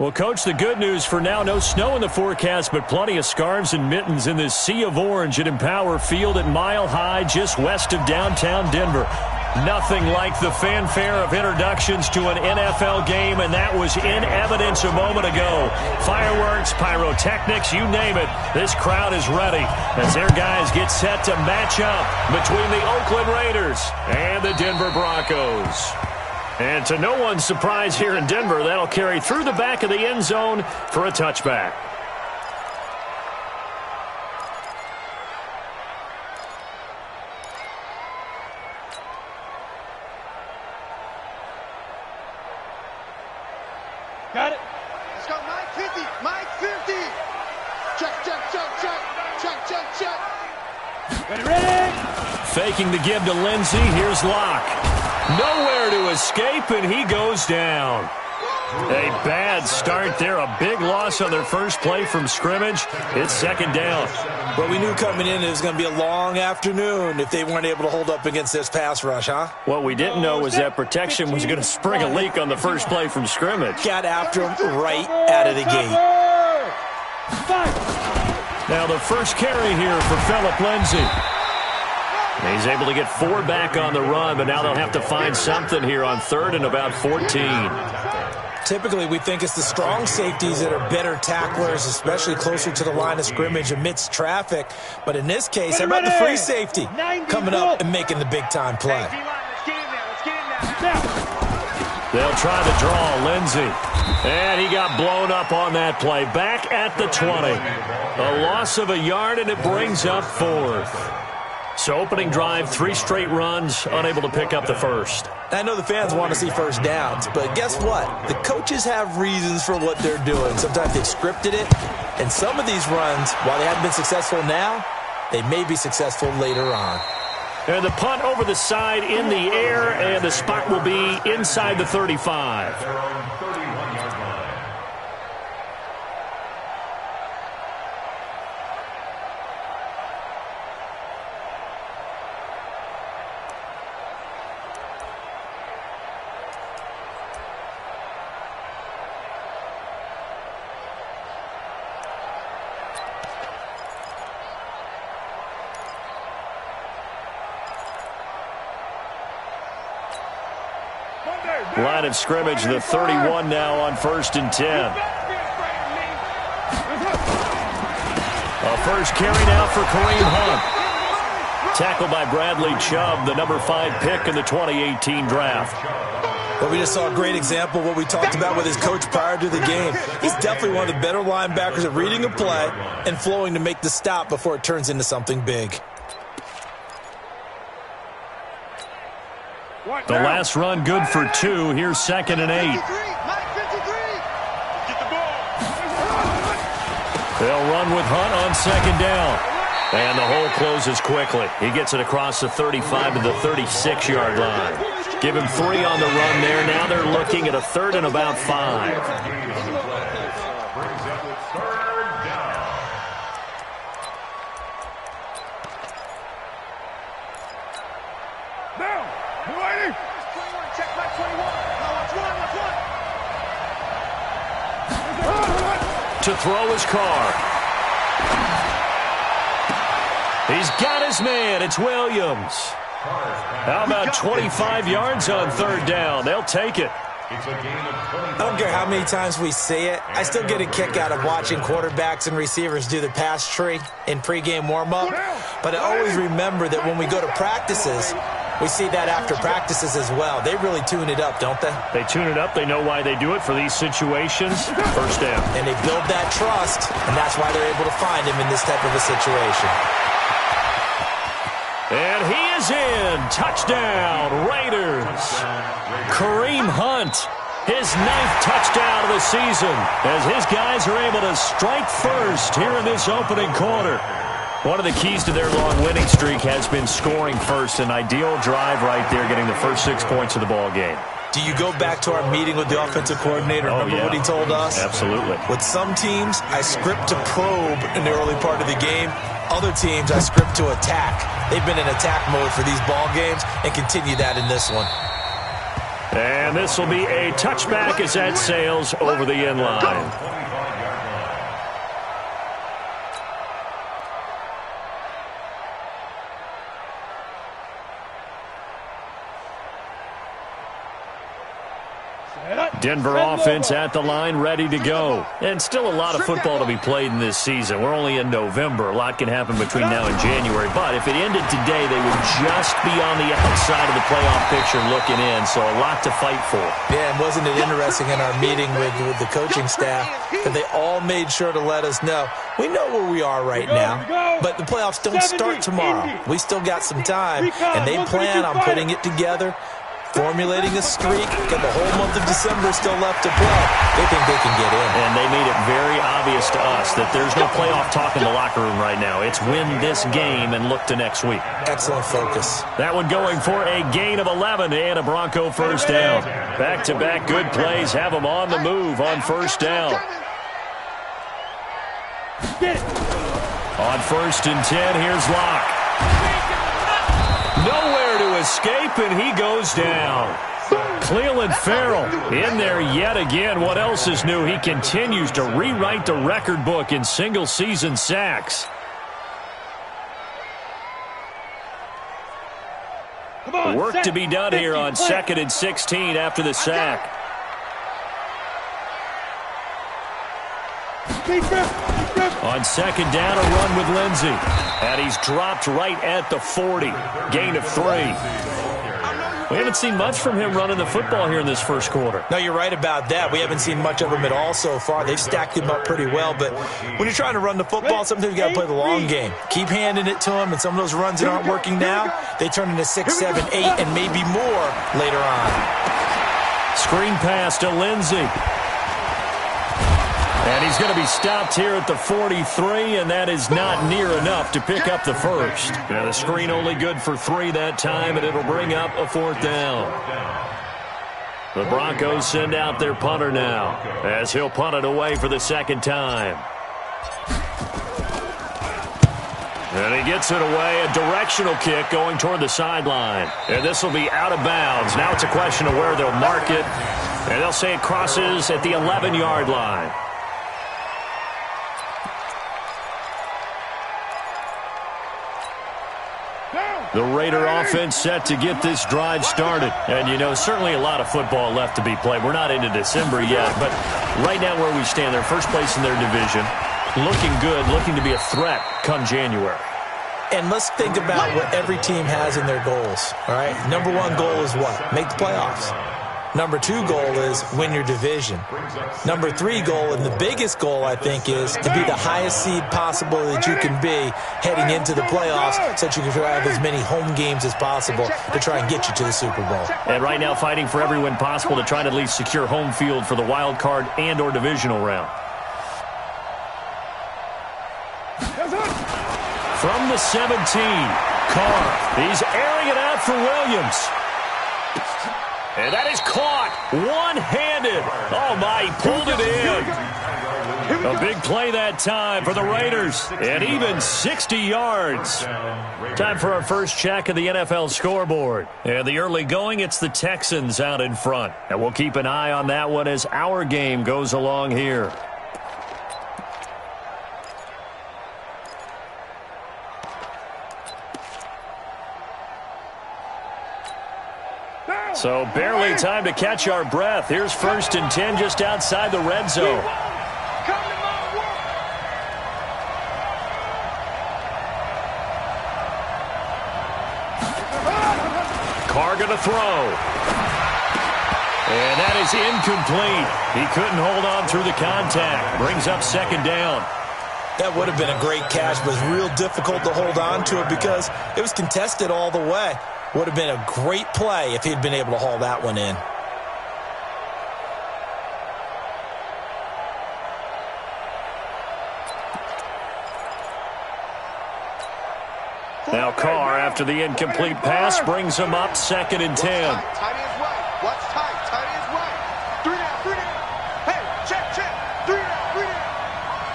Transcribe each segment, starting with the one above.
Well, Coach, the good news for now, no snow in the forecast, but plenty of scarves and mittens in this sea of orange at Empower Field at Mile High, just west of downtown Denver. Nothing like the fanfare of introductions to an NFL game, and that was in evidence a moment ago. Fireworks, pyrotechnics, you name it. This crowd is ready as their guys get set to match up between the Oakland Raiders and the Denver Broncos. And to no one's surprise here in Denver, that'll carry through the back of the end zone for a touchback. Got it. Let's go, Mike 50. Mike 50. Check, check, check, check. Check, check, check. Ready, ready. Faking the give to Lindsey. Here's Locke. Nowhere to escape, and he goes down. A bad start there. A big loss on their first play from scrimmage. It's second down. Well, we knew coming in it was going to be a long afternoon if they weren't able to hold up against this pass rush, huh? What we didn't know was that protection was going to spring a leak on the first play from scrimmage. Got after him right out of the gate. Now the first carry here for Phillip Lindsay. He's able to get 4 back on the run, but now they'll have to find something here on third and about 14. Typically, we think it's the strong safeties that are better tacklers, especially closer to the line of scrimmage amidst traffic. But in this case, how about the free safety coming up and making the big-time play? They'll try to draw Lindsey. And he got blown up on that play. Back at the 20. A loss of a yard, and it brings up fourth. So opening drive, 3 straight runs, unable to pick up the first. I know the fans want to see first downs, but guess what? The coaches have reasons for what they're doing. Sometimes they've scripted it, and some of these runs, while they haven't been successful now, they may be successful later on. And the punt over the side in the air, and the spot will be inside the 35. Line of scrimmage, the 31 now on 1st and 10. A first carry now for Kareem Hunt. Tackled by Bradley Chubb, the number 5 pick in the 2018 draft. Well, we just saw a great example of what we talked about with his coach prior to the game. He's definitely one of the better linebackers at reading a play and flowing to make the stop before it turns into something big. The last run good for 2. Here's 2nd and 8. They'll run with Hunt on 2nd down. And the hole closes quickly. He gets it across the 35 to the 36-yard line. Give him 3 on the run there. Now they're looking at a 3rd and about 5. To throw his car. He's got his man. It's Williams. How about 25 yards on 3rd down? They'll take it. I don't care how many times we say it. I still get a kick out of watching quarterbacks and receivers do the pass tree in pregame warm-up. But I always remember that when we go to practices, we see that after practices as well. They really tune it up, don't they? They tune it up. They know why they do it for these situations. First down. And they build that trust, and that's why they're able to find him in this type of a situation. And he is in. Touchdown, Raiders. Kareem Hunt, his 9th touchdown of the season, as his guys are able to strike first here in this opening quarter. One of the keys to their long winning streak has been scoring first. An ideal drive right there, getting the first 6 points of the ball game. Do you go back to our meeting with the offensive coordinator? Remember what he told us? Absolutely. With some teams, I script to probe in the early part of the game. Other teams, I script to attack. They've been in attack mode for these ball games and continue that in this one. And this will be a touchback as that sails over the end line. Denver offense at the line, ready to go. And still a lot of football to be played in this season. We're only in November. A lot can happen between now and January. But if it ended today, they would just be on the outside of the playoff picture looking in. So a lot to fight for. Yeah, and wasn't it interesting in our meeting with the coaching staff that they all made sure to let us know, we know where we are right now, but the playoffs don't start tomorrow. We still got some time, and they plan on putting it together, formulating a streak, got the whole month of December still left to play. They think they can get in. And they made it very obvious to us that there's no playoff talk in the locker room right now. It's win this game and look to next week. Excellent focus. That one going for a gain of 11 and a Bronco first down. Back-to-back good plays have them on the move on first down. On 1st and 10, here's Locke. Nowhere to escape, and he goes down. Cleveland Farrell in there yet again. What else is new? He continues to rewrite the record book in single-season sacks. Work to be done here on 2nd and 16 after the sack. On 2nd down, a run with Lindsey. And he's dropped right at the 40. Gain of 3. We haven't seen much from him running the football here in this first quarter. No, you're right about that. We haven't seen much of him at all so far. They've stacked him up pretty well. But when you're trying to run the football, sometimes you got to play the long game. Keep handing it to him, and some of those runs that aren't working now, they turn into 6, 7, 8, and maybe more later on. Screen pass to Lindsey. And he's going to be stopped here at the 43, and that is not near enough to pick up the first. And the screen only good for 3 that time, and it'll bring up a 4th down. The Broncos send out their punter now, as he'll punt it away for the 2nd time. And he gets it away, a directional kick going toward the sideline. And this will be out of bounds. Now it's a question of where they'll mark it, and they'll say it crosses at the 11-yard line. The Raider offense set to get this drive started. And, you know, certainly a lot of football left to be played. We're not into December yet, but right now where we stand, they're first place in their division. Looking good, looking to be a threat come January. And let's think about what every team has in their goals, all right? Number 1 goal is what? Make the playoffs. Number 2 goal is win your division. Number 3 goal, and the biggest goal, I think, is to be the highest seed possible that you can be heading into the playoffs so that you can have as many home games as possible to try and get you to the Super Bowl. And right now fighting for every win possible to try to at least secure home field for the wild card and or divisional round. From the 17, Carr. He's airing it out for Williams. And that is caught one-handed. Oh, my, he pulled it in. A big play that time for the Raiders. And even 60 yards. Time for our first check of the NFL scoreboard. And the early going, it's the Texans out in front. And we'll keep an eye on that one as our game goes along here. So barely time to catch our breath. Here's 1st and 10 just outside the red zone. Carr going to throw. And that is incomplete. He couldn't hold on through the contact. Brings up 2nd down. That would have been a great catch, but it was real difficult to hold on to it because it was contested all the way. Would have been a great play if he'd been able to haul that one in. Now Carr, after the incomplete pass, brings him up 2nd and 10. Tight is right. What's tight? Tight is right. 3 down, 3 down. Hey, check, check. 3 down, 3 down.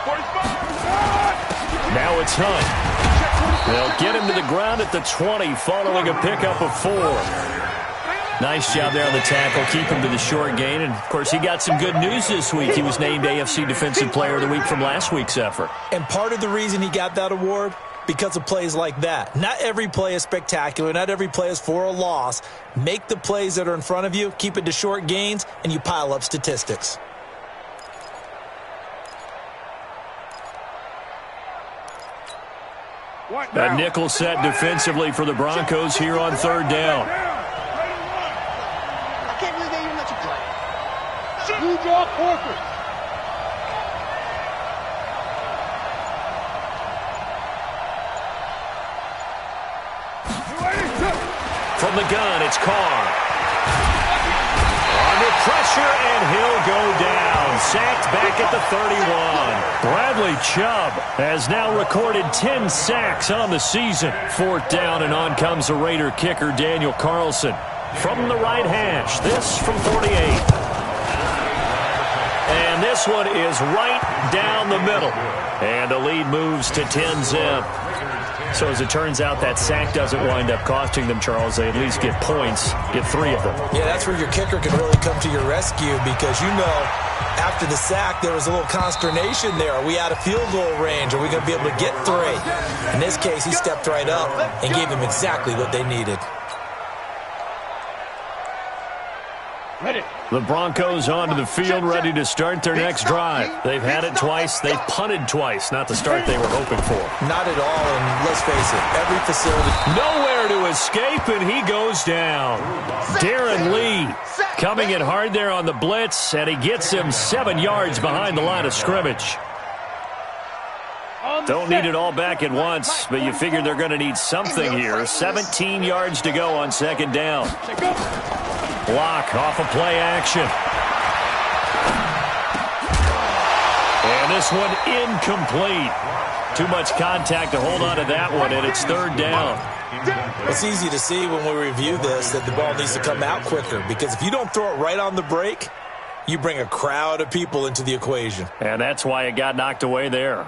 45. Now it's Hunt. They'll get him to the ground at the 20 following a pickup of 4. Nice job there on the tackle. Keep him to the short gain. And, of course, he got some good news this week. He was named AFC Defensive Player of the Week from last week's effort. And part of the reason he got that award, because of plays like that. Not every play is spectacular. Not every play is for a loss. Make the plays that are in front of you, keep it to short gains, and you pile up statistics. A nickel set defensively for the Broncos here on third down. I can't believe they even let you play. You draw corporate. From the gun, it's Carr. Under pressure, and he'll go down. Sacked back at the 31. Bradley Chubb has now recorded 10 sacks on the season. Fourth down, and on comes the Raider kicker, Daniel Carlson. From the right hash, this from 48. And this one is right down the middle. And the lead moves to 10-zip. So as it turns out, that sack doesn't wind up costing them, Charles. They at least get points, get 3 of them. Yeah, that's where your kicker can really come to your rescue because, you know, after the sack, there was a little consternation there. Are we out of field goal range? Are we going to be able to get 3? In this case, he stepped right up and gave them exactly what they needed. The Broncos onto the field, ready to start their next drive. They've had it twice. They've punted twice. Not the start they were hoping for. Not at all, and let's face it, every facility. Nowhere to escape, and he goes down. Darren Lee coming in hard there on the blitz, and he gets him 7 yards behind the line of scrimmage. Don't need it all back at once, but you figure they're going to need something here. 17 yards to go on second down. Block off of play action. And this one incomplete. Too much contact to hold on to that one, and it's third down. It's easy to see when we review this that the ball needs to come out quicker because if you don't throw it right on the break, you bring a crowd of people into the equation. And that's why it got knocked away there.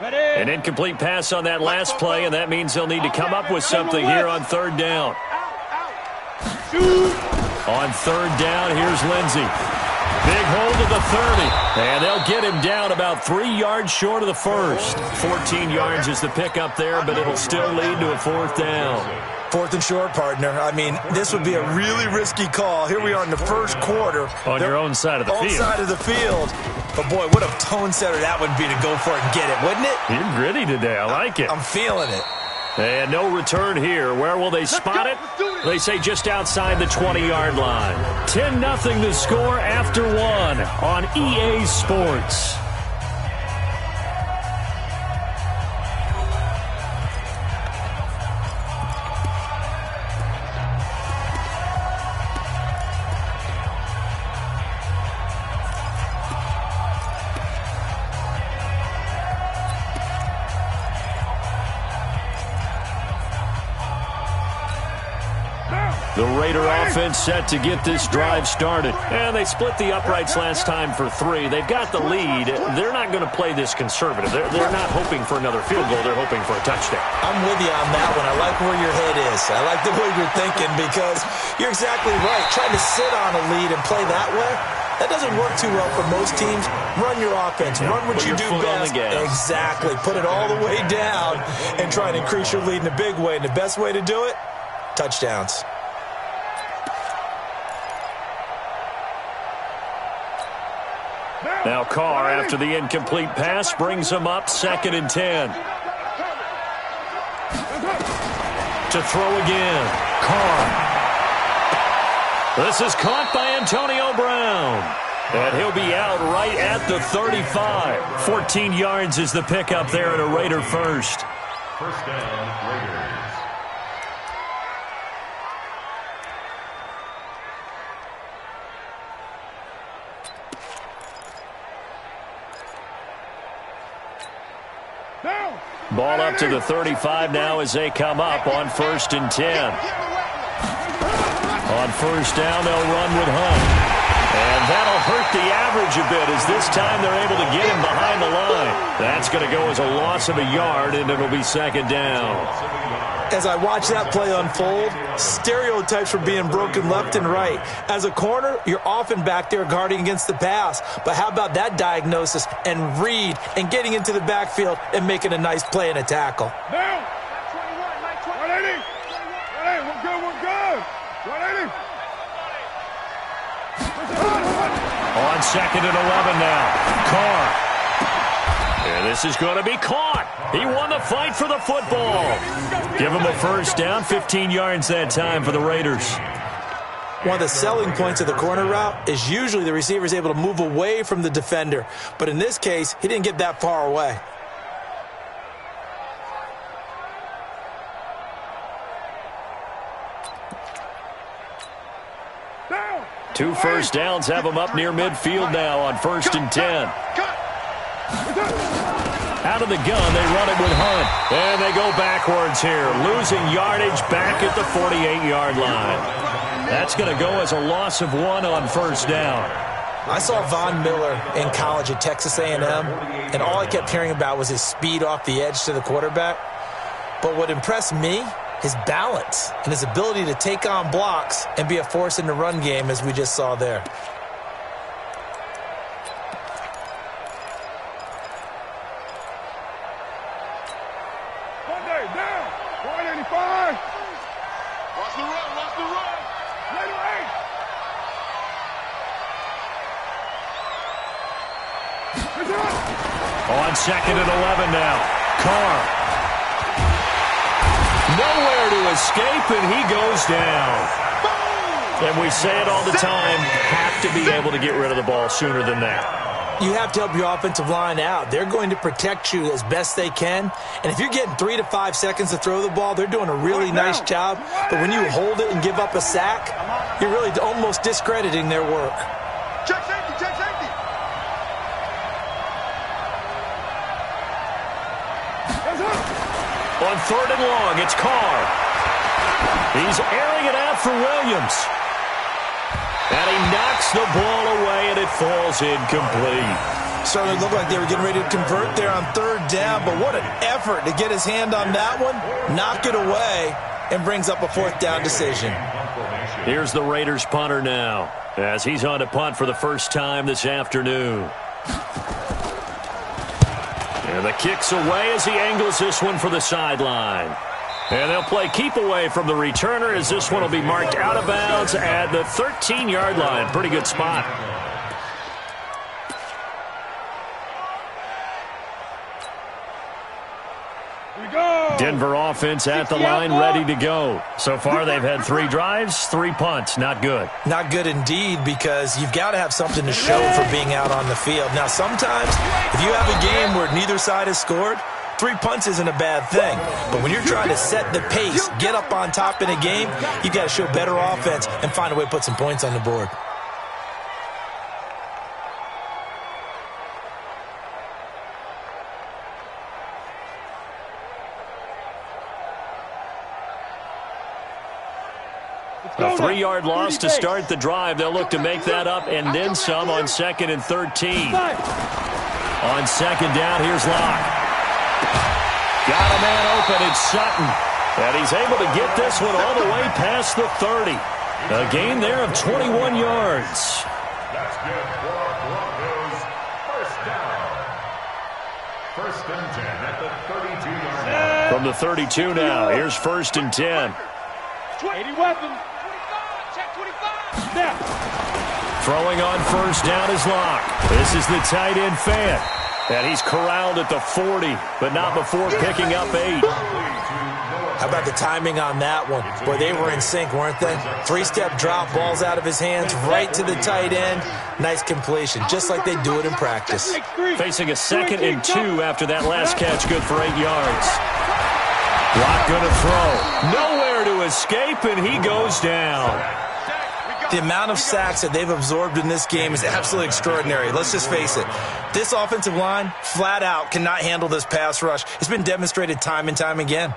An incomplete pass on that last play, and that means they'll need to come up with something here on third down. On third down, here's Lindsey. Big hold of the 30, and they'll get him down about 3 yards short of the first. 14 yards is the pickup there, but it'll still lead to a fourth down. Fourth and short, partner. I mean, this would be a really risky call. Here we are in the first quarter. On your own side of the field. Own side of the field. But, boy, what a tone setter that would be to go for it and get it, wouldn't it? You're gritty today. I like it. I'm feeling it. And no return here. Where will they spot it? They say just outside the 20-yard line. 10-0 to score after 1 on EA Sports. The Raider offense set to get this drive started. And they split the uprights last time for 3. They've got the lead. They're not going to play this conservative. They're not hoping for another field goal. They're hoping for a touchdown. I'm with you on that one. I like where your head is. I like the way you're thinking because you're exactly right. Trying to sit on a lead and play that way, that doesn't work too well for most teams. Run your offense. Run what you do best. Exactly. Put it all the way down and try and increase your lead in a big way. And the best way to do it, touchdowns. Now Carr, after the incomplete pass, brings him up 2nd and 10. To throw again. Carr. This is caught by Antonio Brown. And he'll be out right at the 35. 14 yards is the pickup there at a Raider first. First down, Raiders. Ball up to the 35 now as they come up on 1st and 10. On first down, they'll run with Hunt. And that'll hurt the average yardage a bit, as this time they're able to get him behind the line. That's going to go as a loss of a yard, and it'll be second down. As I watch that play unfold, stereotypes were being broken left and right. As a corner, you're often back there guarding against the pass. But how about that diagnosis and read and getting into the backfield and making a nice play and a tackle? Down. 180. 180. We're good. We're good. 180. On second and 11 now. Carr. And this is going to be caught. He won the fight for the football. Give him a first down, 15 yards that time for the Raiders. One of the selling points of the corner route is usually the receiver is able to move away from the defender. But in this case, he didn't get that far away. Two first downs have him up near midfield now on 1st and 10. Out of the gun, they run it with Hunt. And they go backwards here, losing yardage back at the 48-yard line. That's going to go as a loss of 1 on 1st down. I saw Von Miller in college at Texas A&M, and all I kept hearing about was his speed off the edge to the quarterback. But what impressed me, his balance and his ability to take on blocks and be a force in the run game, as we just saw there. On 2nd and 11 now. Carr. Nowhere to escape, and he goes down. And we say it all the time, have to be able to get rid of the ball sooner than that. You have to help your offensive line out. They're going to protect you as best they can. And if you're getting 3 to 5 seconds to throw the ball, they're doing a really nice job. But when you hold it and give up a sack, you're really almost discrediting their work. Check safety, check safety. On 3rd and long, it's Carr. He's airing it out for Williams. And he knocks the ball away, and it falls incomplete. Certainly looked like they were getting ready to convert there on 3rd down, but what an effort to get his hand on that one, knock it away, and brings up a 4th down decision. Here's the Raiders punter now, as he's on to punt for the first time this afternoon. And the kick's away as he angles this one for the sideline. And they'll play keep away from the returner, as this one will be marked out of bounds at the 13-yard line. Pretty good spot. Denver offense at the line, ready to go. So far, they've had 3 drives, 3 punts. Not good. Not good indeed, because you've got to have something to show for being out on the field. Now, sometimes, if you have a game where neither side has scored, 3 punts isn't a bad thing. But when you're trying to set the pace, get up on top in a game, you've got to show better offense and find a way to put some points on the board. A 3-yard loss to start the drive. They'll look to make that up and then some on 2nd and 13. On 2nd down, here's Locke. Got a man open, it's Sutton. And he's able to get this one all the way past the 30. A gain there of 21 yards. That's good for Broncos. First down. 1st and 10 at the 32-yard line. From the 32 now, here's 1st and 10. 80 weapons. Now. Throwing on 1st down is Locke. This is the tight end Fant. And he's corralled at the 40, but not before picking up 8. How about the timing on that one? Boy, they were in sync, weren't they? 3-step drop, balls out of his hands, right to the tight end. Nice completion, just like they do it in practice. Facing a 2nd and 2 after that last catch, good for 8 yards. Locke going to throw. Nowhere to escape, and he goes down. The amount of sacks that they've absorbed in this game is absolutely extraordinary. Let's just face it. This offensive line, flat out, cannot handle this pass rush. It's been demonstrated time and time again.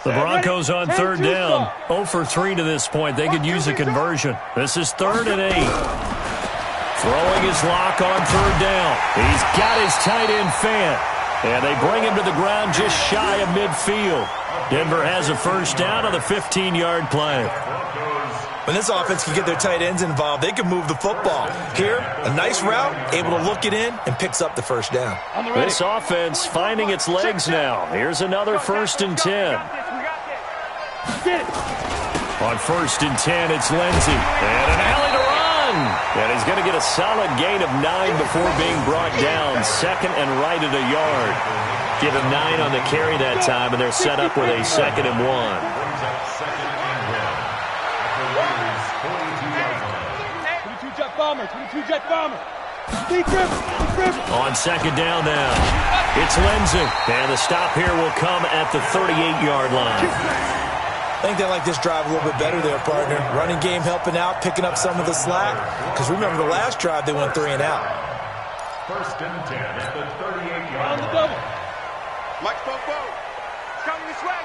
The Broncos on third down. 0 for 3 to this point. They could use a conversion. This is 3rd and 8. Throwing his lock on third down. He's got his tight end fan. And they bring him to the ground just shy of midfield. Denver has a first down on the 15-yard play. When this offense can get their tight ends involved, they can move the football. Here, a nice route, able to look it in, and picks up the first down. This offense finding its legs now. Here's another 1st and 10. On 1st and 10, it's Lindsey. And an alley to run. And he's going to get a solid gain of 9 before being brought down. 2nd and right at a yard. Give him 9 on the carry that time, and they're set up with a 2nd and 1. 22-jet bomber. On 2nd down now, it's Lindsey. And the stop here will come at the 38-yard line. I think they like this drive a little bit better there, partner. Running game helping out, picking up some of the slack. Because remember, the last drive, they went 3 and out. 1st and 10 at the 38-yard On the line. double. Mike Popo. Coming this way,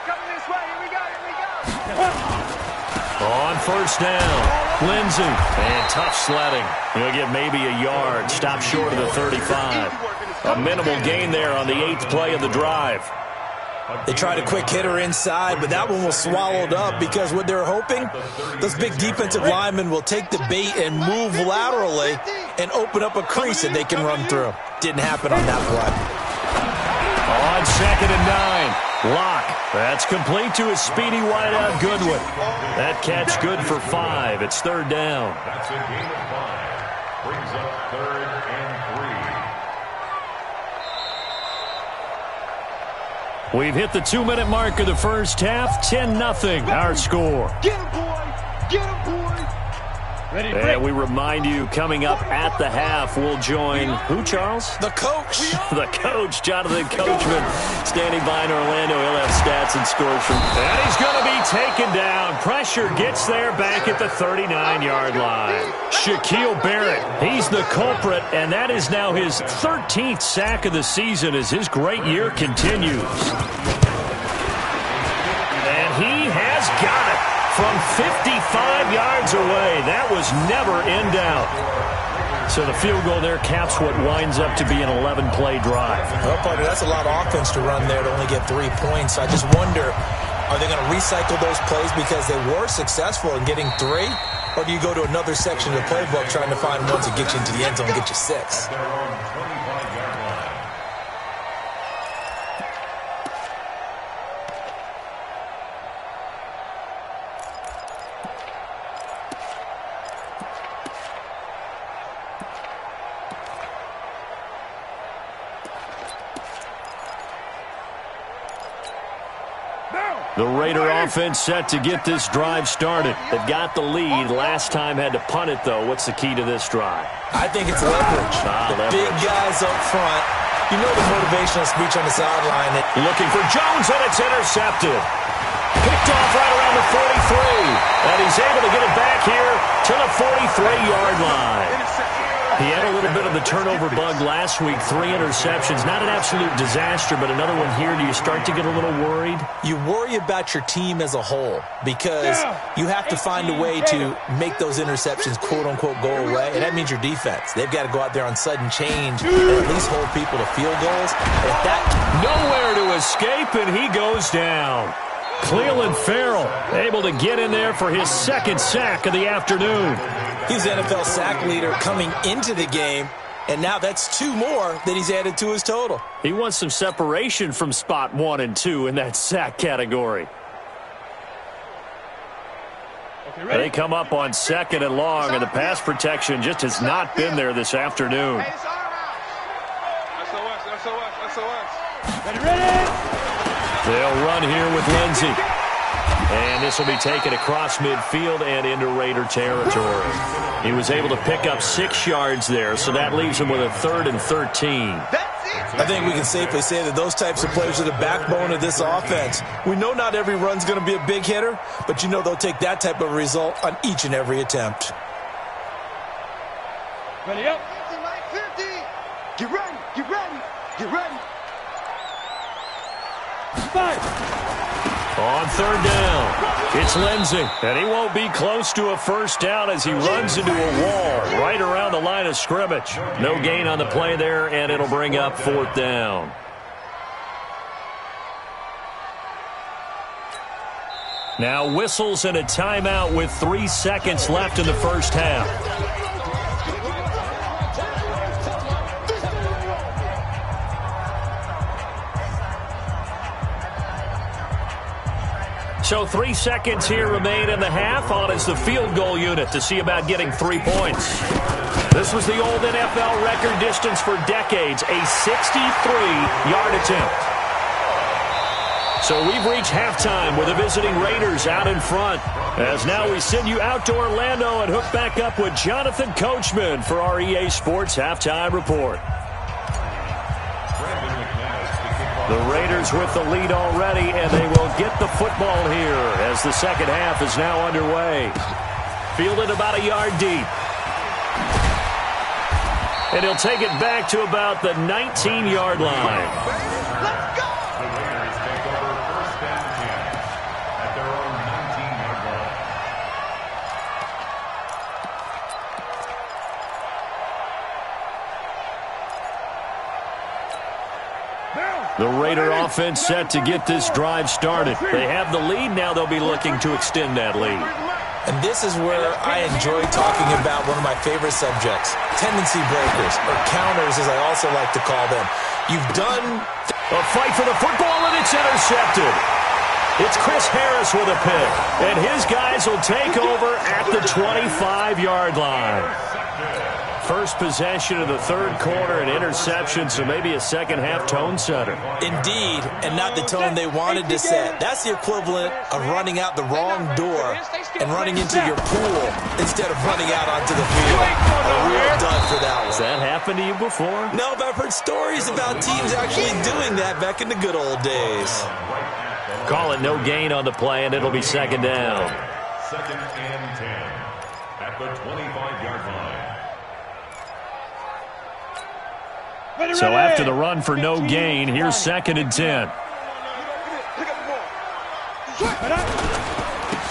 Here we go. On 1st down, Lindsey. And tough sledding. He'll get maybe a yard. Stop short of the 35. A minimal gain there on the 8th play of the drive. They tried a quick hitter inside, but that one was swallowed up because what they're hoping, those big defensive linemen will take the bait and move laterally and open up a crease that they can run through. Didn't happen on that play. On 2nd and 9, Locke. That's complete to his speedy wideout Goodwin. That catch good for 5. It's 3rd down. That's a gain of 5. Brings up 3rd and 3. We've hit the 2-minute mark of the first half. 10-0 our score. Get him, boy. Ready, and we remind you, coming up at the half, we'll join who, Charles? The coach. The coach, Jonathan Coachman, standing by in Orlando. He'll have stats and scores from. And he's going to be taken down. Pressure gets there back at the 39-yard line. Shaquille Barrett, he's the culprit, and that is now his 13th sack of the season as his great year continues. And he has got it. From 55 yards away, that was never in doubt. So the field goal there caps what winds up to be an 11-play drive. Well, partner, that's a lot of offense to run there to only get 3 points. I just wonder, are they going to recycle those plays because they were successful in getting 3? Or do you go to another section of the playbook trying to find ones that get you into the end zone and get you 6? At their own 25-yard line. The Raider offense set to get this drive started. They've got the lead. Last time had to punt it, though. What's the key to this drive? I think it's leverage. Leverage. Big guys up front. You know the motivational speech on the sideline. Looking for Jones, and it's intercepted. Picked off right around the 43. And he's able to get it back here to the 43-yard line. He had a little bit of the turnover bug last week. 3 interceptions. Not an absolute disaster, but another one here. Do you start to get a little worried? You worry about your team as a whole because you have to find a way to make those interceptions, quote-unquote, go away, and that means your defense. They've got to go out there on sudden change and at least hold people to field goals. If that nowhere to escape, and he goes down. Cleveland Farrell able to get in there for his 2nd sack of the afternoon. He's the NFL sack leader coming into the game, and now that's 2 more that he's added to his total. He wants some separation from spot 1 and 2 in that sack category. Okay, they come up on 2nd and long, and the pass protection just has not been there this afternoon. They'll run here with Lindsey. And this will be taken across midfield and into Raider territory. He was able to pick up 6 yards there, so that leaves him with a 3rd and 13. I think we can safely say that those types of plays are the backbone of this offense. We know not every run's going to be a big hitter, but you know they'll take that type of result on each and every attempt. Ready up. 50. Get ready. Get ready. Get ready. 5. On third down, it's Lindsey, and he won't be close to a first down as he runs into a wall right around the line of scrimmage. No gain on the play there, and it'll bring up fourth down. Now whistles and a timeout with 3 seconds left in the first half. So 3 seconds here remain in the half. On is the field goal unit to see about getting 3 points. This was the old NFL record distance for decades, a 63-yard attempt. So we've reached halftime with the visiting Raiders out in front. As now we send you out to Orlando and hook back up with Jonathan Coachman for our EA Sports Halftime Report. The Raiders with the lead already, and they will get the football here as the second half is now underway. Fielded about a yard deep. And he'll take it back to about the 19-yard line. Let's go! The Raiders take over first down 10 at their own 19-yard line. The Raider offense set to get this drive started. They have the lead. Now they'll be looking to extend that lead. And this is where I enjoy talking about one of my favorite subjects, tendency breakers, or counters as I also like to call them. You've done A fight for the football, and it's intercepted. It's Chris Harris with a pick, and his guys will take over at the 25-yard line. First possession of the third quarter, an interception, so maybe a second-half tone setter. Indeed, and not the tone they wanted to set. That's the equivalent of running out the wrong door and running into your pool instead of running out onto the field. A real dud for that one. Has that happened to you before? No, but I've heard stories about teams actually doing that back in the good old days. Call it no gain on the play, and it'll be second down. Second and 10 at the 25-yard line. So after the run for no gain, here's second and 10.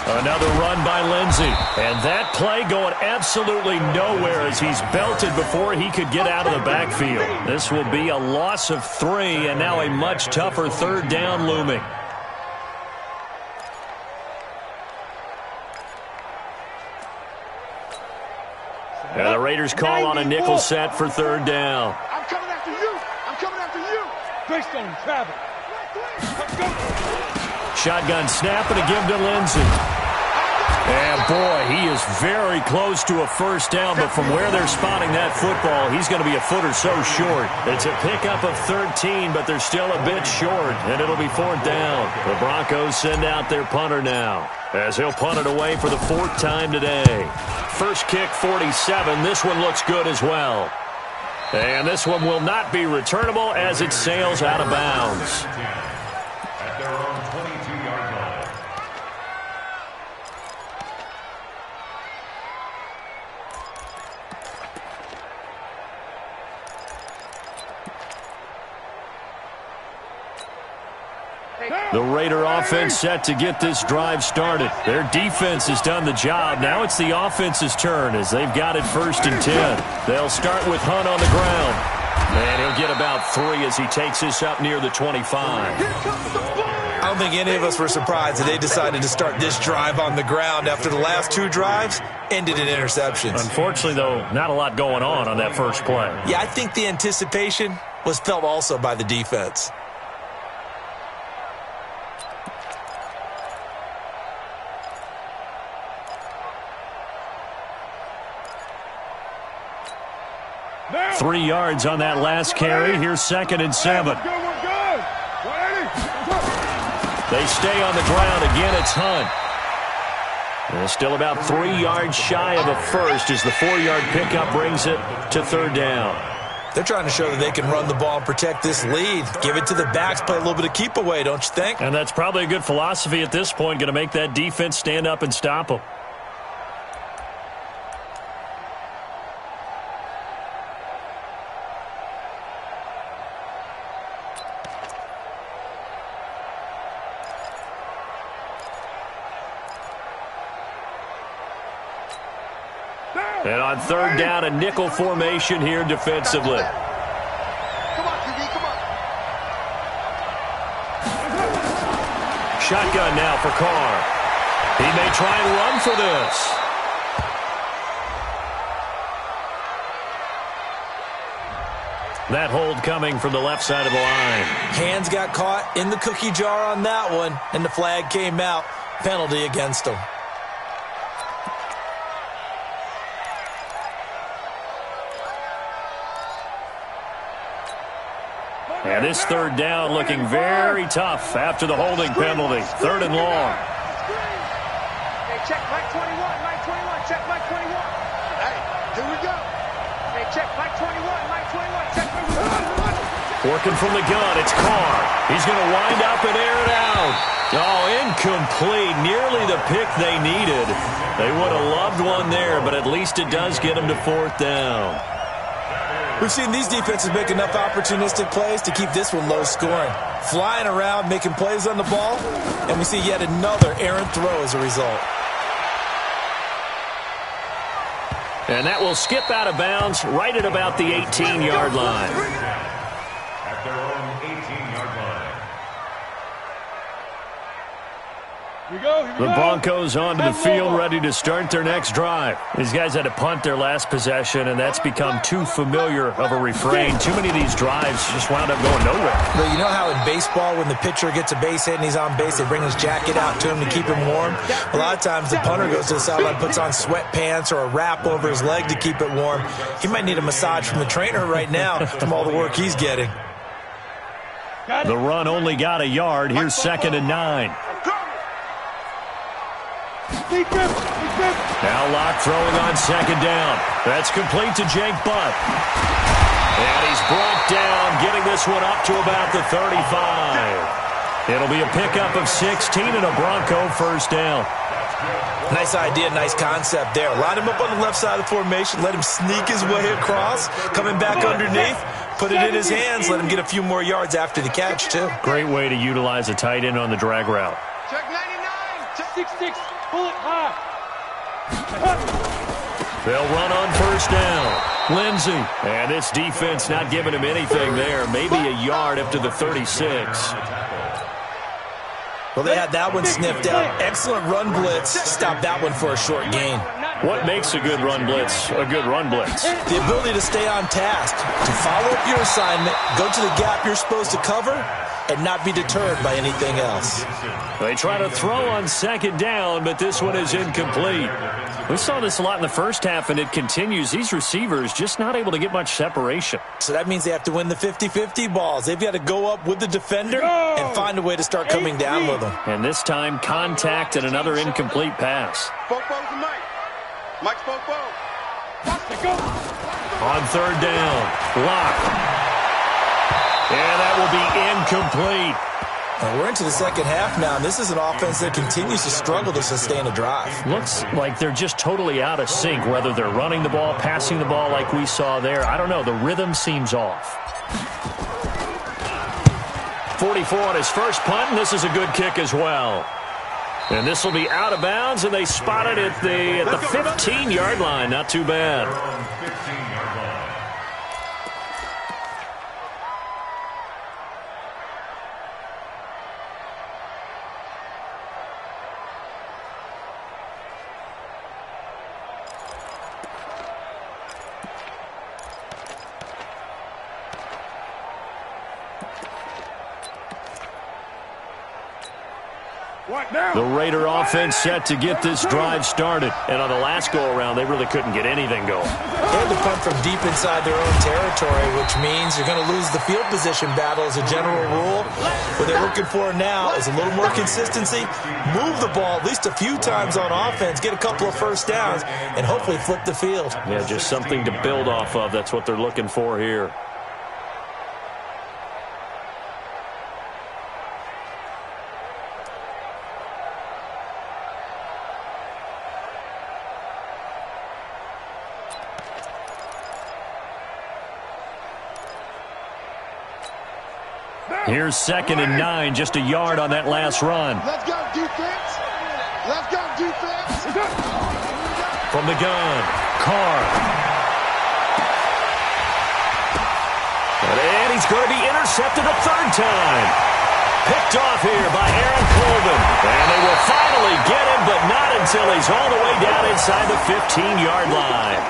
Another run by Lindsey. And that play going absolutely nowhere as he's belted before he could get out of the backfield. This will be a loss of 3, and now a much tougher third down looming. And the Raiders call on a nickel set for third down. I'm coming after you. I'm coming after you. Greystone, travel. Let's go. Shotgun snap and a give to Lindsey. And boy, he is very close to a first down, but from where they're spotting that football, he's going to be a foot or so short. It's a pickup of 13, but they're still a bit short, and it'll be fourth down. The Broncos send out their punter now, as he'll punt it away for the 4th time today. First kick, 47. This one looks good as well. And this one will not be returnable as it sails out of bounds. At their own 22-yard line. The Raider offense set to get this drive started. Their defense has done the job. Now it's the offense's turn as they've got it 1st and 10. They'll start with Hunt on the ground. And he'll get about 3 as he takes this up near the 25. I don't think any of us were surprised that they decided to start this drive on the ground after the last 2 drives ended in interceptions. Unfortunately, though, not a lot going on that first play. Yeah, I think the anticipation was felt also by the defense. Now. 3 yards on that last carry. Here's 2nd and 7. They stay on the ground. Again, it's Hunt. And still about 3 yards shy of a first as the 4-yard pickup brings it to third down. They're trying to show that they can run the ball and protect this lead. Give it to the backs, play a little bit of keep away, don't you think? And that's probably a good philosophy at this point, going to make that defense stand up and stop them. And on third down, a nickel formation here defensively. Come on, QB, come on. Shotgun now for Carr. He may try and run for this. That hold coming from the left side of the line. Hands got caught in the cookie jar on that one, and the flag came out. Penalty against him. And this third down looking very tough after the holding penalty. Third and long. Hey, check Mike 21, Mike 21, check Mike 21. Hey, here we go. Hey, check Mike 21, Mike 21, check Mike 21. Working from the gun, it's Carr. He's going to wind up and air it out. Oh, incomplete. Nearly the pick they needed. They would have loved one there, but at least it does get them to fourth down. We've seen these defenses make enough opportunistic plays to keep this one low scoring. Flying around, making plays on the ball, and we see yet another errant throw as a result. And that will skip out of bounds right at about the 18-yard line. At their own 18-yard line. The Broncos onto the field, ready to start their next drive. These guys had to punt their last possession, and that's become too familiar of a refrain. Too many of these drives just wound up going nowhere. But you know how in baseball, when the pitcher gets a base hit and he's on base, they bring his jacket out to him to keep him warm? A lot of times the punter goes to the sideline, puts on sweatpants or a wrap over his leg to keep it warm. He might need a massage from the trainer right now from all the work he's getting. The run only got a yard. Here's 2nd and 9. Now Locke throwing on 2nd down. That's complete to Jake Butt. And he's brought down, getting this one up to about the 35. It'll be a pickup of 16 and a Bronco first down. Nice idea, nice concept there. Line him up on the left side of the formation, let him sneak his way across, coming back underneath, put it in his hands, let him get a few more yards after the catch, too. Great way to utilize a tight end on the drag route. Check 99, check 66, pull it high. They'll run on first down. Lindsey. And this defense not giving him anything there. Maybe a yard up to the 36. Well, they had that one sniffed out. Excellent run blitz. Stop that one for a short gain. What makes a good run blitz a good run blitz? The ability to stay on task, to follow up your assignment, go to the gap you're supposed to cover, and not be deterred by anything else. They try to throw on 2nd down, but this one is incomplete. We saw this a lot in the first half, and it continues. These receivers just not able to get much separation. So that means they have to win the 50-50 balls. They've got to go up with the defender and find a way to start coming down with them. And this time, contact and another incomplete pass. Football's to Mike. Mike's football. On 3rd down, Locke. And that will be incomplete. And we're into the second half now, and this is an offense that continues to struggle to sustain a drive. Looks like they're just totally out of sync, whether they're running the ball, passing the ball like we saw there. I don't know. The rhythm seems off. 44 on his first punt, and this is a good kick as well. And this will be out of bounds, and they spot it at the 15-yard line. Not too bad. The Raider offense set to get this drive started. And on the last go-around, they really couldn't get anything going. They had to punt from deep inside their own territory, which means you're going to lose the field position battle as a general rule. What they're looking for now is a little more consistency, move the ball at least a few times on offense, get a couple of first downs, and hopefully flip the field. Yeah, just something to build off of. That's what they're looking for here. Here's 2nd and 9, just a yard on that last run. Let's go, defense. Let's go, defense. From the gun, Carr. And he's going to be intercepted a third time. Picked off here by Aaron Colvin. And they will finally get him, but not until he's all the way down inside the 15-yard line.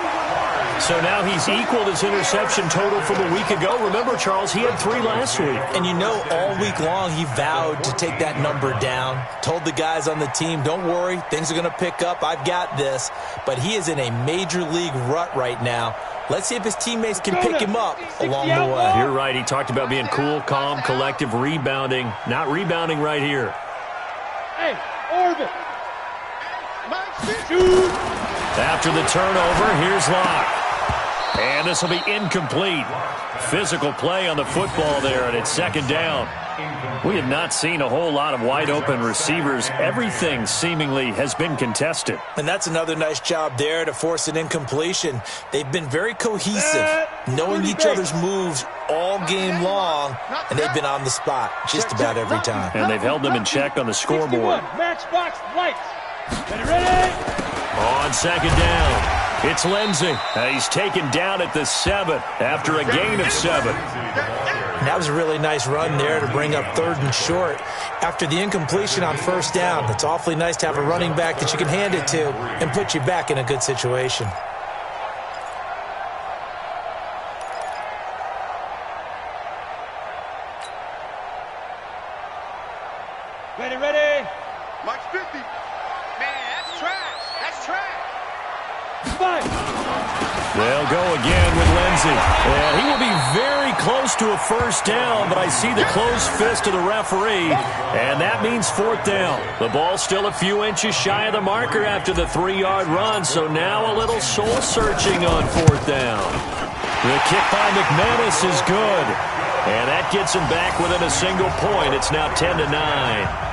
So now he's equaled his interception total from a week ago. Remember, Charles, he had 3 last week. And you know, all week long he vowed to take that number down. Told the guys on the team, don't worry, things are going to pick up. I've got this. But he is in a major league rut right now. Let's see if his teammates can pick him up along the way. You're right. He talked about being cool, calm, collective, rebounding. Not rebounding right here. Hey, Orbit. Shoot. After the turnover, here's Locke. And this will be incomplete. Physical play on the football there, and it's second down. We have not seen a whole lot of wide-open receivers. Everything seemingly has been contested. And that's another nice job there to force an incompletion. They've been very cohesive, knowing each other's moves all game long, and they've been on the spot just about every time. And they've held them in check on the scoreboard. Matchbox lights. Ready? On second down, it's Lindsey. He's taken down at the 7 after a gain of 7. And that was a really nice run there to bring up 3rd and short. After the incompletion on first down, it's awfully nice to have a running back that you can hand it to and put you back in a good situation. Ready? March 50. Man, that's trash. That's trash. Fine. They'll go again with Lindsey. And he will be very close to a first down, but I see the closed fist of the referee, and that means 4th down. The ball's still a few inches shy of the marker after the 3-yard run, so now a little soul-searching on 4th down. The kick by McManus is good, and that gets him back within a single point. It's now 10-9.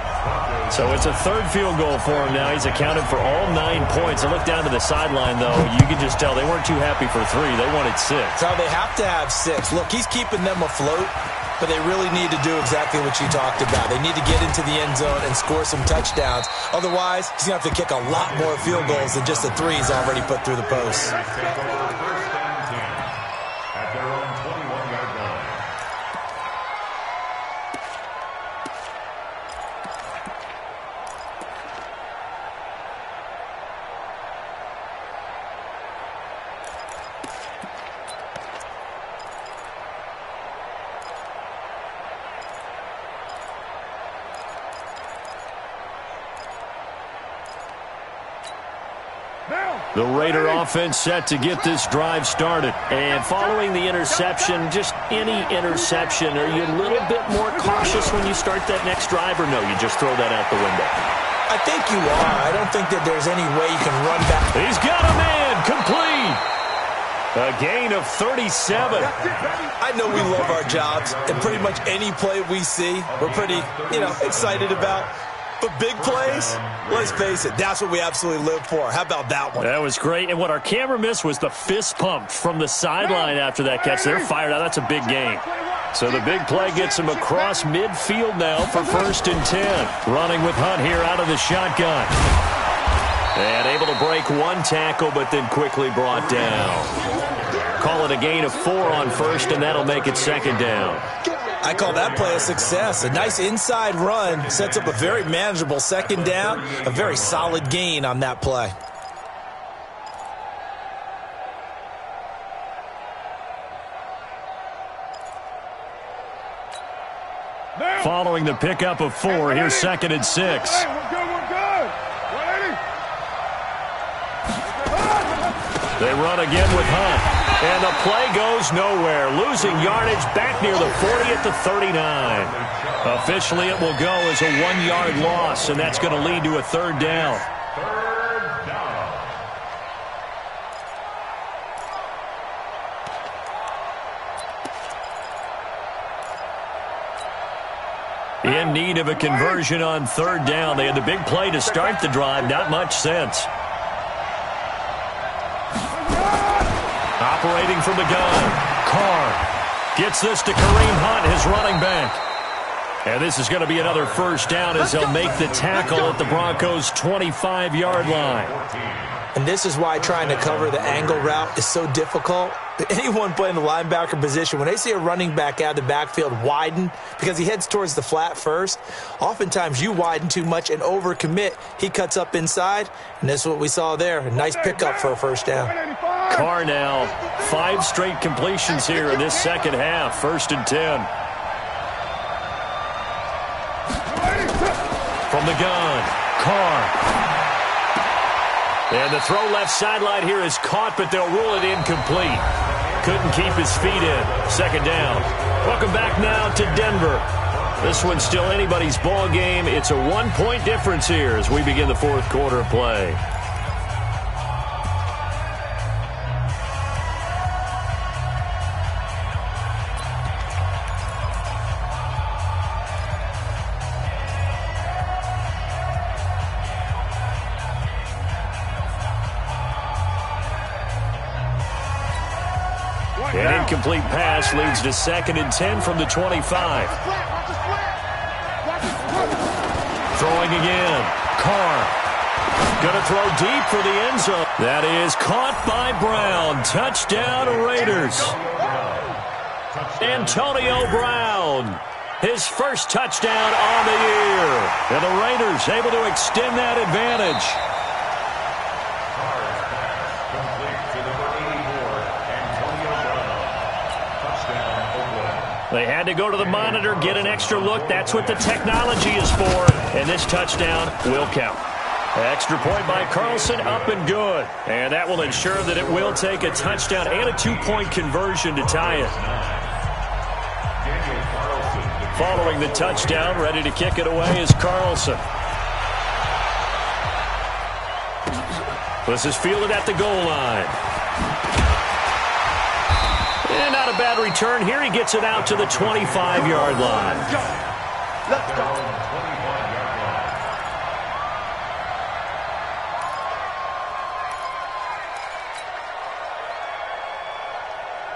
So it's a 3rd field goal for him now. He's accounted for all 9 points. I look down to the sideline, though. You can just tell they weren't too happy for 3. They wanted 6. So they have to have 6. Look, he's keeping them afloat, but they really need to do exactly what you talked about. They need to get into the end zone and score some touchdowns. Otherwise, he's going to have to kick a lot more field goals than just the 3 he's already put through the posts. The Raider offense set to get this drive started. And following the interception, just any interception, are you a little bit more cautious when you start that next drive, or no, you just throw that out the window? I think you are. I don't think that there's any way you can run back. He's got a man, complete. A gain of 37. I know we love our jobs, and pretty much any play we see, we're pretty, excited about. But big plays, let's face it, that's what we absolutely live for. How about that one? That was great. And what our camera missed was the fist pump from the sideline after that catch. They're fired out. That's a big gain. So the big play gets him across midfield now for 1st and 10. Running with Hunt here out of the shotgun. And able to break 1 tackle, but then quickly brought down. Call it a gain of 4 on 1st, and that'll make it 2nd down. I call that play a success. A nice inside run sets up a very manageable 2nd down. A very solid gain on that play. Following the pickup of 4, here's 2nd and 6. Hey, we're good. Ready? They run again with Hunt. And the play goes nowhere. Losing yardage back near the 40 at the 39. Officially, it will go as a 1-yard loss, and that's going to lead to a 3rd down. In need of a conversion on 3rd down. They had the big play to start the drive. Not much sense. Operating from the gun. Carr gets this to Kareem Hunt, his running back. And this is going to be another first down as they'll make the tackle at the Broncos' 25-yard line. And this is why trying to cover the angle route is so difficult. Anyone playing the linebacker position, when they see a running back out of the backfield widen because he heads towards the flat first, oftentimes you widen too much and overcommit. He cuts up inside, and this is what we saw there. A nice pickup for a first down. Carr now, 5 straight completions here in this second half. 1st and 10. From the gun, Carr. And the throw left sideline here is caught, but they'll rule it incomplete. Couldn't keep his feet in. 2nd down. Welcome back now to Denver. This one's still anybody's ball game. It's a 1-point difference here as we begin the 4th quarter of play. An incomplete pass leads to 2nd and 10 from the 25. Throwing again. Carr. Going to throw deep for the end zone. That is caught by Brown. Touchdown Raiders. Antonio Brown. His first touchdown on the year. And the Raiders able to extend that advantage. They had to go to the monitor, get an extra look. That's what the technology is for. And this touchdown will count. Extra point by Carlson, up and good. And that will ensure that it will take a touchdown and a 2-point conversion to tie it. Following the touchdown, ready to kick it away is Carlson. This is fielded at the goal line. And not a bad return here. He gets it out to the 25-yard line. Let's go.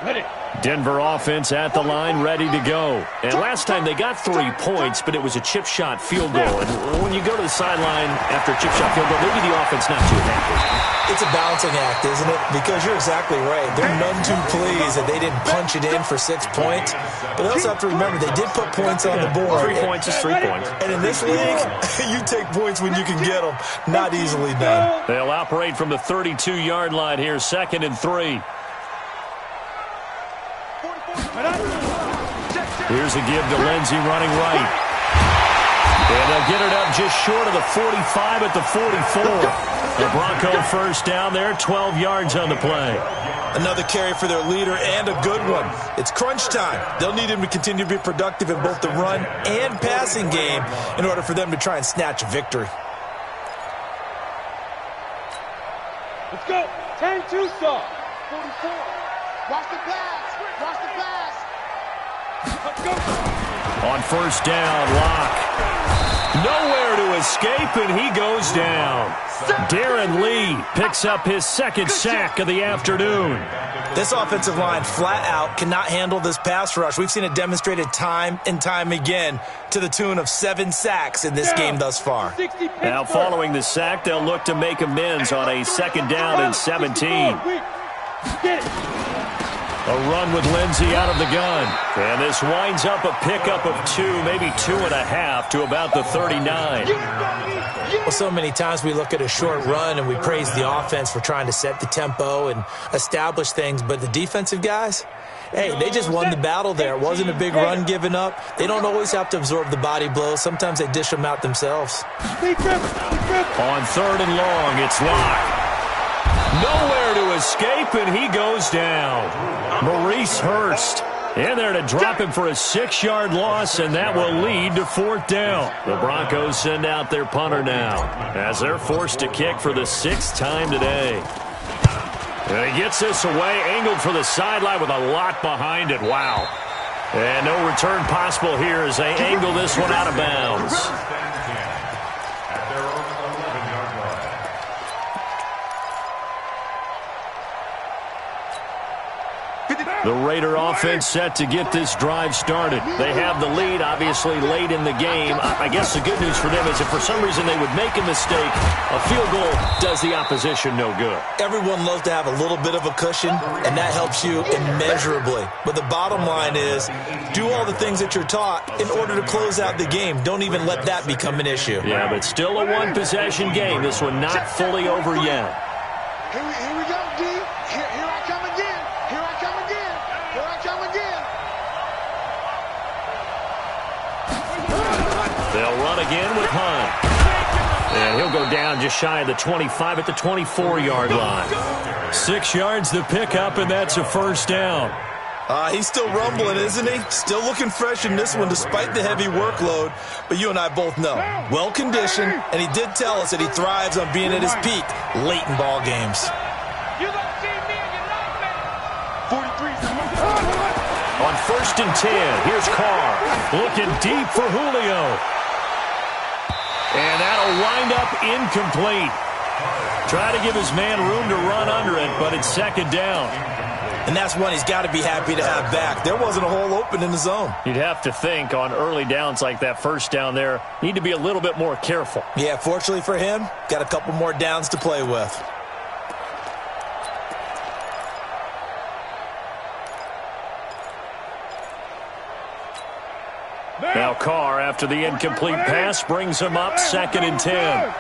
Ready. Denver offense at the line, ready to go. And last time they got 3 points, but it was a chip shot field goal. And when you go to the sideline after a chip shot field goal, maybe the offense not too happy. It's a balancing act, isn't it? Because you're exactly right. They're none too pleased that they didn't punch it in for 6 points. But they also have to remember they did put points on the board. 3 points is 3 points. And in this league, you take points when you can get them. Not easily done. They'll operate from the 32-yard line here, 2nd and 3. Here's a give to Lindsey running right. And they'll get it up just short of the 45 at the 44. The Bronco first down there, 12 yards on the play. Another carry for their leader and a good one. It's crunch time. They'll need him to continue to be productive in both the run and passing game in order for them to try and snatch a victory. Let's go. 10-2 stop. 44. Watch the pass. Watch the pass. Let's go. On first down, Locke. Nowhere to escape, and he goes down. Darren Lee picks up his 2nd sack of the afternoon. This offensive line flat out cannot handle this pass rush. We've seen it demonstrated time and time again to the tune of 7 sacks in this game thus far. Now following the sack, they'll look to make amends on a 2nd down and 17. A run with Lindsey out of the gun. And this winds up a pickup of 2, maybe 2.5 to about the 39. Well, so many times we look at a short run and we praise the offense for trying to set the tempo and establish things, but the defensive guys, hey, they just won the battle there. It wasn't a big run given up. They don't always have to absorb the body blows. Sometimes they dish them out themselves. On 3rd and long, it's Locke. Nowhere to escape, and he goes down. Maurice Hurst in there to drop him for a 6-yard loss, and that will lead to 4th down. The Broncos send out their punter now as they're forced to kick for the 6th time today. And he gets this away, angled for the sideline with a lot behind it. Wow. And no return possible here as they angle this one out of bounds. The Raider offense set to get this drive started. They have the lead, obviously, late in the game. I guess the good news for them is if for some reason they would make a mistake, a field goal does the opposition no good. Everyone loves to have a little bit of a cushion, and that helps you immeasurably. But the bottom line is, do all the things that you're taught in order to close out the game. Don't even let that become an issue. Yeah, but still a one-possession game. This one not fully over yet. Here we go, D. Here I come again. Here I come again. Here I come again. They'll run again with Hunt. And he'll go down just shy of the 25 at the 24-yard line. 6 yards the pickup, and that's a first down. He's still rumbling, isn't he? Still looking fresh in this one despite the heavy workload. But you and I both know, well-conditioned, and he did tell us that he thrives on being at his peak late in ball games. You don't see me in your life, man. 43. On 1st and 10, here's Carr. Looking deep for Julio. And that'll wind up incomplete. Try to give his man room to run under it, but it's 2nd down. And that's one he's got to be happy to have back. There wasn't a hole open in the zone. You'd have to think on early downs like that, first down there, need to be a little bit more careful. Yeah, fortunately for him, got a couple more downs to play with. Now Carr, after the incomplete pass, brings him up 2nd and 10.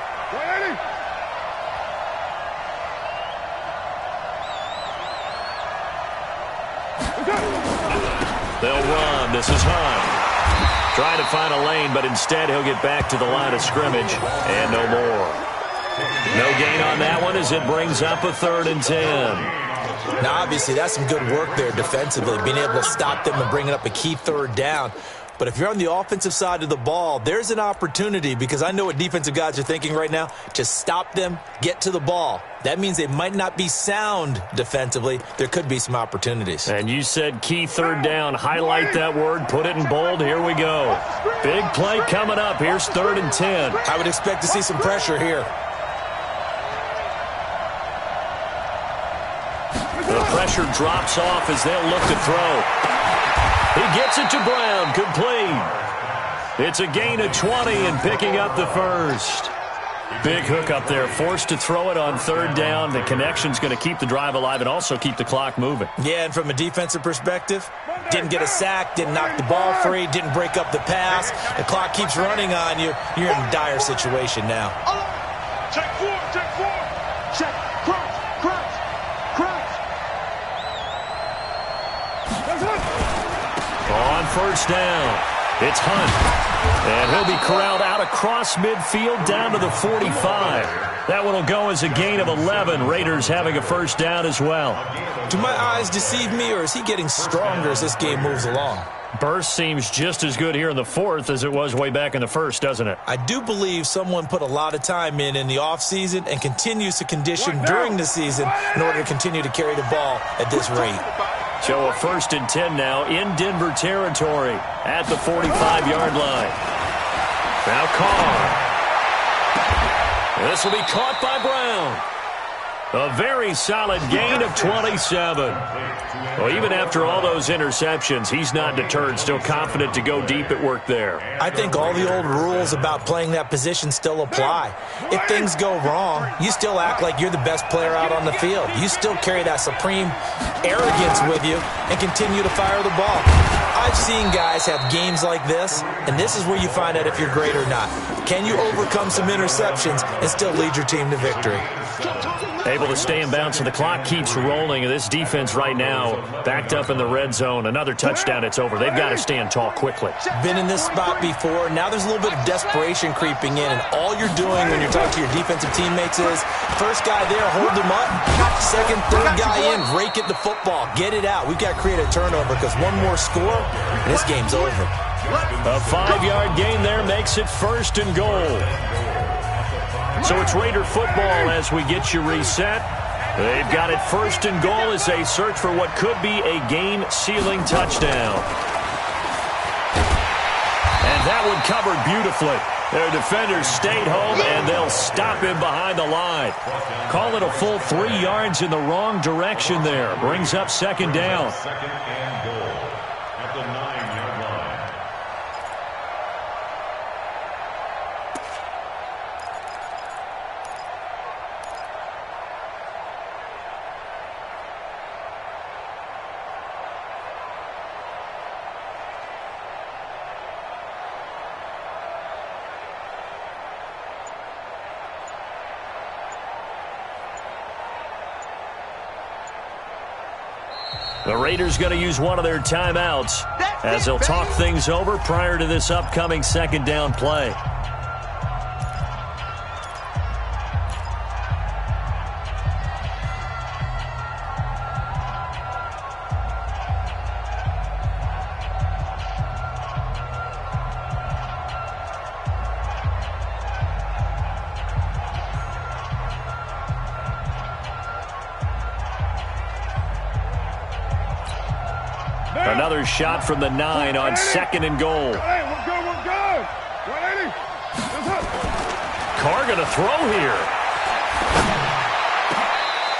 They'll run. This is Hunt. Trying to find a lane, but instead he'll get back to the line of scrimmage. And no more. No gain on that one as it brings up a 3rd and 10. Now, obviously, that's some good work there defensively, being able to stop them and bringing up a key 3rd down. But if you're on the offensive side of the ball, there's an opportunity, because I know what defensive guys are thinking right now. Just stop them, get to the ball. That means they might not be sound defensively. There could be some opportunities. And you said key 3rd down. Highlight that word. Put it in bold. Here we go. Big play coming up. Here's 3rd and 10. I would expect to see some pressure here. The pressure drops off as they'll look to throw. He gets it to Brown. Complete. It's a gain of 20 and picking up the first. Big hook up there. Forced to throw it on 3rd down. The connection's going to keep the drive alive and also keep the clock moving. Yeah, and from a defensive perspective, didn't get a sack, didn't knock the ball free, didn't break up the pass. The clock keeps running on you. You're in a dire situation now. Check 4, check 4. Check, crunch, crunch, crunch. On 1st down, it's Hunt. And he'll be corralled out across midfield down to the 45. That one will go as a gain of 11. Raiders having a 1st down as well. Do my eyes deceive me, or is he getting stronger as this game moves along? Burst seems just as good here in the 4th as it was way back in the 1st, doesn't it? I do believe someone put a lot of time in the offseason and continues to condition during the season in order to continue to carry the ball at this rate. So a 1st and 10 now in Denver territory at the 45-yard line. Now Carr. This will be caught by Brown. A very solid gain of 27. Well, even after all those interceptions, he's not deterred, still confident to go deep at work there. I think all the old rules about playing that position still apply. If things go wrong, you still act like you're the best player out on the field. You still carry that supreme arrogance with you and continue to fire the ball. I've seen guys have games like this, and this is where you find out if you're great or not. Can you overcome some interceptions and still lead your team to victory? Able to stay in bounds, so the clock keeps rolling. This defense right now backed up in the red zone. Another touchdown, it's over. They've got to stand tall quickly. Been in this spot before. Now there's a little bit of desperation creeping in, and all you're doing when you're talking to your defensive teammates is first guy there, hold him up. Second, third guy in, rake at the football. Get it out. We've got to create a turnover because one more score, and this game's over. A 5-yard gain there makes it 1st and goal. So it's Raider football as we get you reset. They've got it 1st and goal as they search for what could be a game-sealing touchdown. And that one covered beautifully. Their defenders stayed home, and they'll stop him behind the line. Call it a full 3 yards in the wrong direction there. Brings up second down. Second and goal at the 9-yard line. The Raiders going to use one of their timeouts as they'll talk things over prior to this upcoming second down play. Another shot from the 9 on second and goal. Hey, we're good, we're good. 180. Carr going to throw here.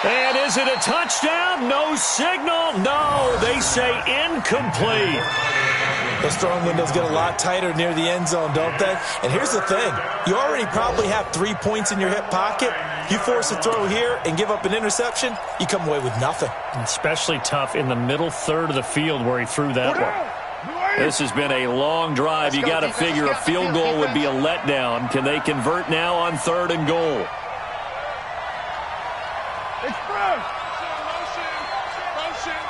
And is it a touchdown? No signal. No, they say incomplete. Those throwing windows get a lot tighter near the end zone, don't they? And here's the thing. You already probably have 3 points in your hip pocket. You force a throw here and give up an interception, you come away with nothing. Especially tough in the middle third of the field where he threw that one. This has been a long drive. You got to figure a field goal would be a letdown. Can they convert now on third and goal? Express. Motion.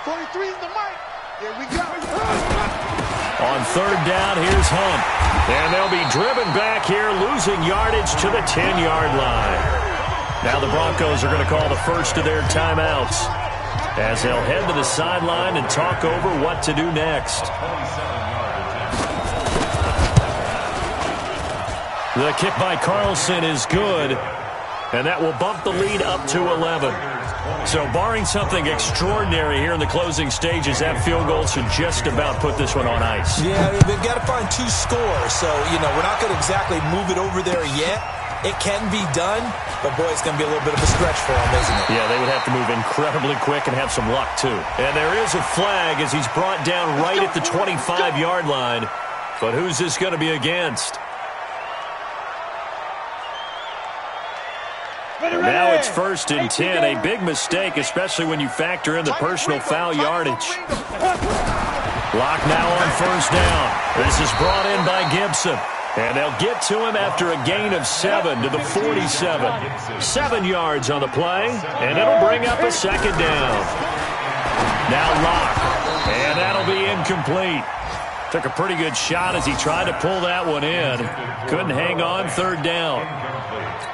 43 is the mic. Here we go. On third down, here's Hunt. And they'll be driven back here, losing yardage to the 10-yard line. Now the Broncos are going to call the first of their timeouts as they'll head to the sideline and talk over what to do next. The kick by Carlson is good, and that will bump the lead up to 11. So barring something extraordinary here in the closing stages, that field goal should just about put this one on ice. Yeah, they've got to find 2 scores. So, we're not going to exactly move it over there yet. It can be done, but, boy, it's going to be a little bit of a stretch for them, isn't it? Yeah, they would have to move incredibly quick and have some luck, too. And there is a flag as he's brought down right at the 25-yard line. But who's this going to be against? Now it's first and 10. A big mistake, especially when you factor in the personal foul yardage. Lock now on first down. This is brought in by Gibson. And they'll get to him after a gain of 7 to the 47. 7 yards on the play, and it'll bring up a second down. Now Lock, and that'll be incomplete. Took a pretty good shot as he tried to pull that one in. Couldn't hang on third down.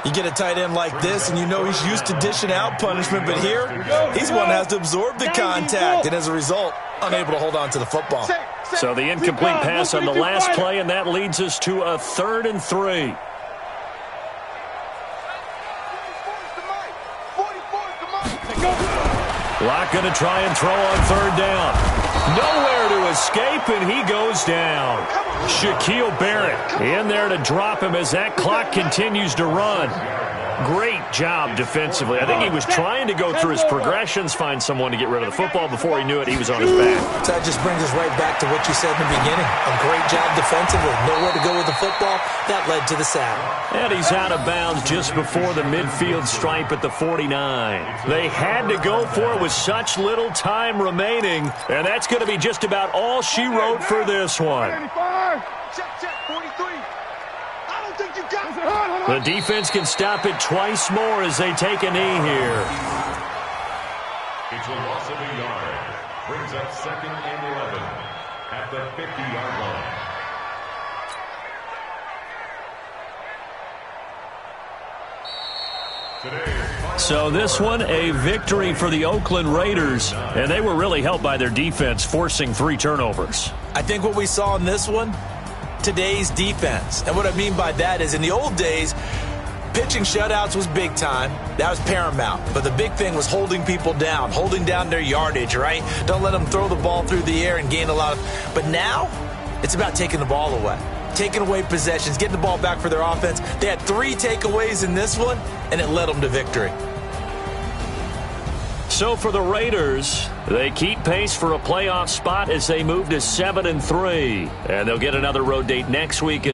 You get a tight end like this, and he's used to dishing out punishment, but here, he's the one that has to absorb the contact, and as a result, unable to hold on to the football. So the incomplete pass on the last play, and that leads us to a 3rd and 3. Lock going to try and throw on third down. Nowhere to escape, and he goes down. Shaquille Barrett in there to drop him as that clock continues to run. Great job defensively. I think he was trying to go through his progressions, find someone to get rid of the football. Before he knew it, he was on his back. So that just brings us right back to what you said in the beginning. A great job defensively. Nowhere to go with the football. That led to the sack. And he's out of bounds just before the midfield stripe at the 49. They had to go for it with such little time remaining. And that's going to be just about all she wrote for this one. Check, 43. I don't think you got it. The defense can stop it twice more as they take a knee here. It's a loss of a yard. Brings up 2nd and 11 at the 50-yard line. So this one, a victory for the Oakland Raiders, and they were really helped by their defense, forcing 3 turnovers. I think what we saw in this one, today's defense. And what I mean by that is in the old days, pitching shutouts was big time. That was paramount. But the big thing was holding people down, holding down their yardage, right? Don't let them throw the ball through the air and gain a lot of... But now, it's about taking the ball away. taking away possessions, getting the ball back for their offense. They had 3 takeaways in this one, and it led them to victory. So for the Raiders, they keep pace for a playoff spot as they move to 7-3. And they'll get another road date next week